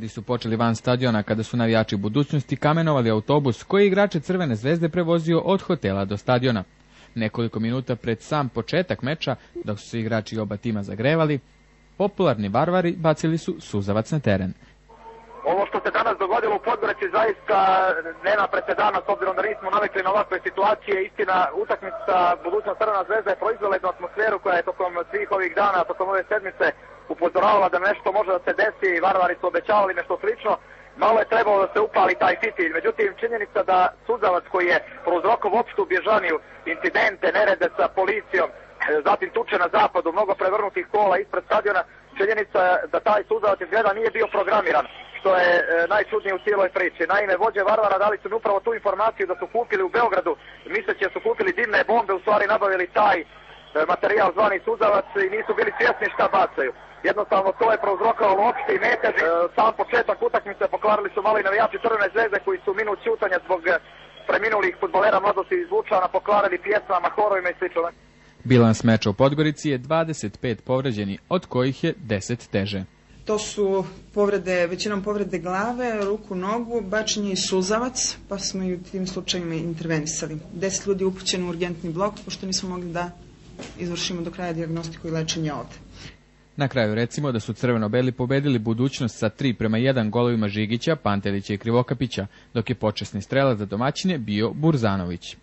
Napadi su počeli van stadiona kada su navijači Budućnosti kamenovali autobus koji je igrače Crvene zvezde prevozio od hotela do stadiona. Nekoliko minuta pred sam početak meča, dok su se igrači oba tima zagrevali, popularni varvari bacili su suzavac na teren. Ovo što se danas dogodilo u Podgorici zaista nema presedana, s obzirom da nismo navikli na ovakve situacije. Istina, utakmica Budućnost Crvena zvezda je proizvela jednu atmosferu koja je tokom svih ovih dana, tokom ove sedmice upozoravala da nešto može da se desi. Varvari su obećavali nešto slično. Malo je trebalo da se upali taj fitilj. Međutim, činjenica da suzavac koji je prouzrokovao opštu bježaniju, incidente, nerede sa policijom, zatim tuče na zapadu, mnogo prevrnutih kola ispred stadiona, činjenica da taj suzavac izgleda nije bio programiran, što je najčudnije u cijeloj priči. Naime, vođe Varvara dali su mi upravo tu informaciju da su kupili u Beogradu, misleći da su kupili dimne bombe, u stvari nabavili taj materijal zvani suzavac i nisu bili svjesni šta bacaju. Jednostavno to je prouzrokovalo opšti metež. Sam početak utakmice pokvarili su mali navijači Crvene zvezde koji su minut ćutanja zbog preminulih fudbalera mladosti iz Lučana pokvarili pjesmama, horovima i slično. Bilans meča u Podgorici je 25 povređeni, od kojih je 10 teže. To su povrede, većinom povrede glave, ruku, nogu, bačenje i suzavac, pa smo i u tim slučajima intervenisali. 10 ljudi upućeno u urgentni blok, pošto nismo mogli da izvršimo do kraja dijagnostiku i lečenje ovde. Na kraju recimo da su crveno-beli pobedili Budućnost sa 3:1 golovima Žigića, Pantelića i Krivokapića, dok je počasni strelac za domaćine bio Burzanović.